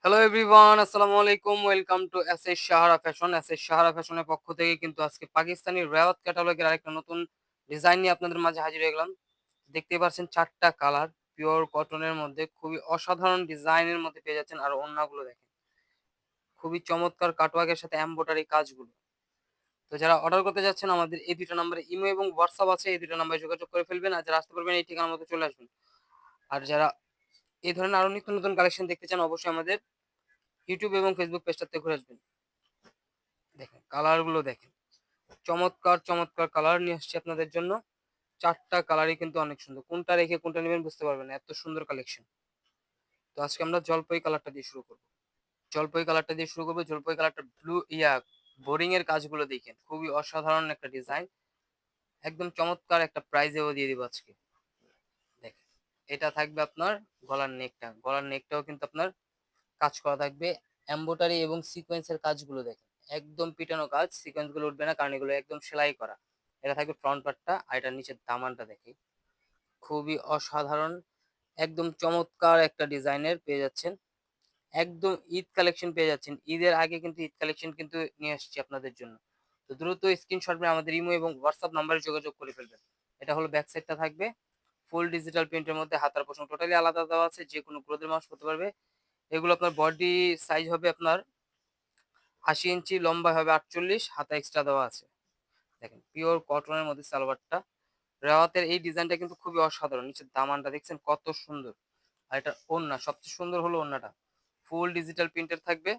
Hello everyone, আসসালামু আলাইকুম। Welcome to SS Sahara fashion. SS Sahara ফ্যাশনের পক্ষ থেকে কিন্তু আজকে পাকিস্তানি রেওয়াত ক্যাটালগের আরেকটা নতুন ডিজাইন নিয়ে আপনাদের মাঝে হাজির হয়ে গেলাম। দেখতেই পাচ্ছেন ৪ টা কালার পিওর কটনের মধ্যে খুবই অসাধারণ ডিজাইনের মধ্যে পেয়ে যাচ্ছেন। আর ওড়নাগুলো দেখেন। খুবই চমৎকার কাটওয়ার্কের সাথে এমব্রয়ডারি কাজগুলো। তো যারা অর্ডার করতে যাচ্ছেন আমাদের এই ২ টা নাম্বারে ইমো এবং হোয়াটসঅ্যাপ আছে। এই ২ টা নাম্বারে যোগাযোগ করে ফেলবেন। আর যারা আসতে পারবেন এই ঠিকানার মতো চলে আসবেন। আর যারা এই ধরনের আরো নিত্য নতুন কালেকশন দেখতে চান অবশ্যই আমাদের ইউটিউব এবং ফেসবুক পেজটাতে ঘুরে আসবেন। দেখেন কালারগুলো দেখেন। চমৎকার, চমৎকার কালার নিয়ে আসছি আপনাদের জন্য। ৪ টা কালারই কিন্তু অনেক সুন্দর। কোনটা রেখে কোনটা নিবেন বুঝতে পারবেন না। এত সুন্দর কালেকশন। তো আজকে আমরা জলপাই কালারটা দিয়ে শুরু করব। জলপাই কালারটা দিয়ে শুরু করব। জলপাই কালারটা বোরিং এর কাজগুলো দেখেন। খুবই অসাধারণ একটা ডিজাইন। একদম চমৎকার একটা প্রাইজেও দিয়ে দিব আজকে। দেখেন। এটা থাকবে আপনার গলার নেকটা। গলার নেকটাও কিন্তু আপনার কাজ করা থাকবে। এমব্রয়ডারি এবং সিকোয়েন্সের কাজগুলো দেখেন। একদম পিটানো কাজ। সিকোয়েন্স গুলো উঠবে না কারণ এগুলো একদম সেলাই করা। এটা থাকবে ফ্রন্ট পার্টটা আর এটার নিচের দামানটা দেখি। খুবই অসাধারণ একদম চমৎকার একটা ডিজাইনের পেয়ে যাচ্ছেন। একদম ঈদ কালেকশন পেয়ে যাচ্ছেন। ঈদের আগে কিন্তু ঈদ কালেকশন কিন্তু নিয়ে আসছি আপনাদের জন্য। তো দ্রুত স্ক্রিনশট নিয়ে আমাদের ইমো এবং হোয়াটসঅ্যাপ নাম্বারে যোগাযোগ করে ফেলবেন। এটা হলো ব্যাক সাইডটা থাকবে। ফুল ডিজিটাল প্রিন্টের মধ্যে হাতার পোর্শন টোটালি আলাদা দেওয়া আছে। যেকোনো ক্লোথের মানুষ করতে পারবে। এগুলো আপনার বডি সাইজ হবে আপনার ৮০ ইঞ্চি, লম্বা হবে ৪৮, হাতা এক্সট্রা দেওয়া আছে। দেখেন পিওর কটনের মধ্যে সালোয়ারটা। রেওয়াতের এই ডিজাইনটা কিন্তু খুবই অসাধারণ। নিচের দামানটা দেখছেন কত সুন্দর। আর এটা ওড়না, সবচেয়ে সুন্দর হলো ওড়নাটা। ফুল ডিজিটাল প্রিন্টের থাকবে।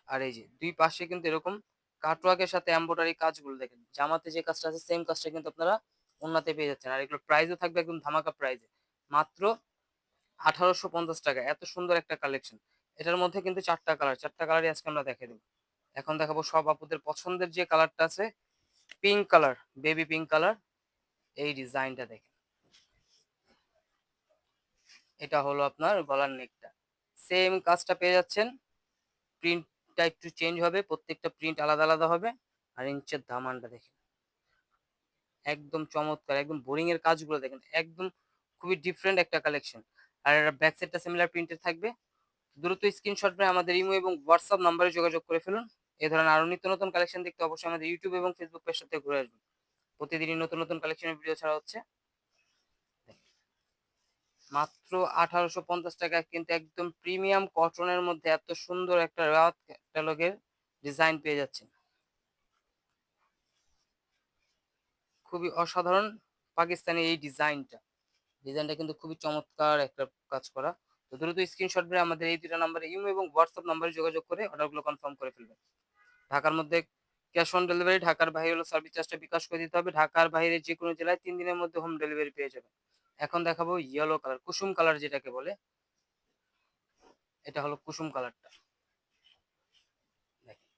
আর এই যে ২ পাশে কিন্তু এরকম কাটওয়ার্কের সাথে এমব্রয়ডারি কাজগুলো দেখেন। জামাতে যে কাজটা আছে সেম কাজটা কিন্তু আপনারা ওড়নাতে পেয়ে যাচ্ছেন। আর এগুলোর প্রাইসও থাকবে একদম ধামাকা প্রাইসে। মাত্র ৳১৮৫০। এত সুন্দর একটা কালেকশন। এটার মধ্যে কিন্তু ৪ টা কালার। ৪ টা কালারই আজকে আমরা দেখাই দেব। এখন দেখাবো সব আপুদের পছন্দের যে কালারটা আছে, pink colour, baby pink colour. এই ডিজাইনটা দেখেন। এটা হলো আপনার গলার নেকটা। সেম কাজটা পেয়ে যাচ্ছেন। প্রিন্টটা একটু চেঞ্জ হবে। প্রত্যেকটা প্রিন্ট আলাদা, আলাদা হবে। আর নিচের দামানটা দেখেন। একদম চমৎকার। একদম বোরিং এর কাজগুলো দেখেন। একদম খুবই ডিফারেন্ট একটা কালেকশন। আর এটার ব্যাক সাইডটা সিমিলার প্রিন্টের থাকবে। দ্রুত স্ক্রিনশট নিয়ে আমাদের ইমো এবং হোয়াটসঅ্যাপ নাম্বারে যোগাযোগ করে ফেলুন। এ ধরনের আরো নিত্য নতুন কালেকশন দেখতে অবশ্যই আমাদের ইউটিউব এবং ফেসবুক পেজটাতে ঘুরে আসবেন। প্রতিদিনই নতুন, নতুন কালেকশনের ভিডিও ছাড়া হচ্ছে। মাত্র ৳১৮৫০ কিন্তু একদম প্রিমিয়াম কটনের মধ্যে এত সুন্দর একটা রাওয়াত ক্যাটালগের ডিজাইন পেয়ে যাচ্ছেন। খুবই অসাধারণ পাকিস্তানি এই ডিজাইনটা। ডিজাইনটা কিন্তু খুবই চমৎকার একটা কাজ করা। তো দ্রুত স্ক্রিনশট নিয়ে আমাদের এই ২ টা নাম্বারে ইমো এবং হোয়াটসঅ্যাপ নাম্বারে যোগাযোগ করে অর্ডারগুলো কনফার্ম করে ফেলবেন। ঢাকার মধ্যে ক্যাশ অন ডেলিভারি, ঢাকার বাইরে হলো সার্ভিস চার্জটা বিকাশ করে দিতে হবে। ঢাকার বাইরে যেকোনো জেলায় ৩ দিনের মধ্যে হোম ডেলিভারি পেয়ে যাবেন। এখন দেখাবো ইয়েলো কালার, কুসুম কালার যেটাকে বলে। এটা হলো কুসুম কালারটা। দেখেন,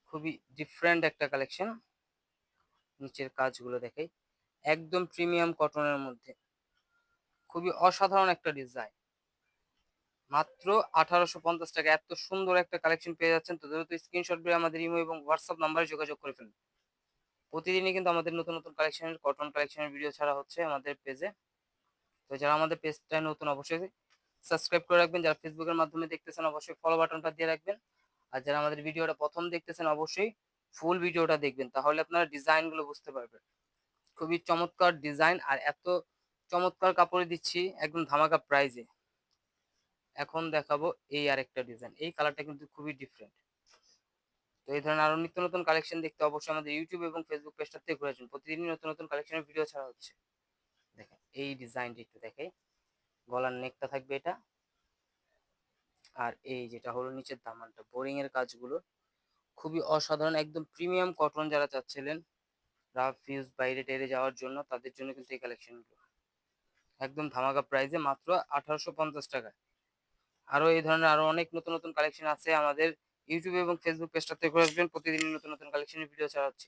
খুবই ডিফারেন্ট একটা কালেকশন। নিচের কাজগুলো দেখাই। একদম প্রিমিয়াম কটনের মধ্যে। খুবই অসাধারণ একটা ডিজাইন। মাত্র ৳১৮৫০। এত সুন্দর একটা কালেকশন পেয়ে যাচ্ছেন। তো দ্রুত স্ক্রিনশট দিয়ে আমাদের ইমো এবং হোয়াটসঅ্যাপ নাম্বারে যোগাযোগ করে ফেলুন। প্রতিদিনই কিন্তু আমাদের নতুন, নতুন কালেকশনের কটন কালেকশনের ভিডিও ছাড়া হচ্ছে আমাদের পেজে। তো যারা আমাদের পেজটায় নতুন অবশ্যই সাবস্ক্রাইব করে রাখবেন। যারা ফেসবুকের মাধ্যমে দেখতেছেন অবশ্যই ফলো বাটনটা দিয়ে রাখবেন। আর যারা আমাদের ভিডিওটা ১ম দেখতেছেন অবশ্যই ফুল ভিডিওটা দেখবেন। তাহলে আপনারা ডিজাইনগুলো বুঝতে পারবেন। খুবই চমৎকার ডিজাইন আর এত চমৎকার কাপড়ে দিচ্ছি একদম ধামাকা প্রাইজে। এখন দেখাবো এই আরেকটা ডিজাইন। এই কালারটা কিন্তু খুবই ডিফারেন্ট। তো এই ধরনের আরো নিত্য নতুন কালেকশন দেখতে অবশ্যই আমাদের ইউটিউব এবং ফেসবুক পেজটাতে ঘুরে আসুন। প্রতিদিনই নতুন, নতুন কালেকশনের ভিডিও ছাড়া হচ্ছে। দেখেন এই ডিজাইনটা একটু দেখাই। গলার নেকটা থাকবে এটা। আর এই যেটা হলো নিচের দামানটা বোরিং এর কাজগুলো খুবই অসাধারণ একদম প্রিমিয়াম কটন যারা চাচ্ছিলেন রাফ ইউজ বাইরে টেরে যাওয়ার জন্য তাদের জন্য কিন্তু এই কালেকশনগুলো একদম ধামাকা প্রাইসে মাত্র ৳১৮৫০। আরো এই ধরনের আরো অনেক নতুন নতুন কালেকশন আছে আমাদের ইউটিউব এবং ফেসবুক পেজটাতে ঘুরে আসবেন। প্রতিদিন নতুন নতুন কালেকশনের ভিডিও ছাড়া হচ্ছে।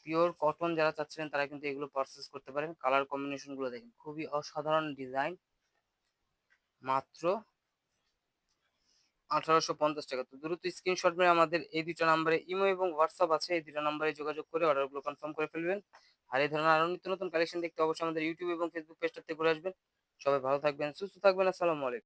পিওর কটন যারা চাচ্ছিলেন তারা কিন্তু এগুলো পারচেজ করতে পারেন। কালার কম্বিনেশন গুলো দেখেন খুবই অসাধারণ ডিজাইন। মাত্র ৳১৮৫০। তো দ্রুত স্ক্রিনশট মেরে আমাদের এই ২ টা নাম্বারে ইমো এবং হোয়াটসঅ্যাপ আছে। এই ২ টা নাম্বারে যোগাযোগ করে অর্ডারগুলো কনফার্ম করে ফেলবেন। আর এই ধরনের আরো নিত্য নতুন কালেকশন দেখতে অবশ্যই আমাদের ইউটিউব এবং ফেসবুক পেজটাতে ঘুরে আসবেন। সবাই ভালো থাকবেন, সুস্থ থাকবেন। আসসালামু আলাইকুম।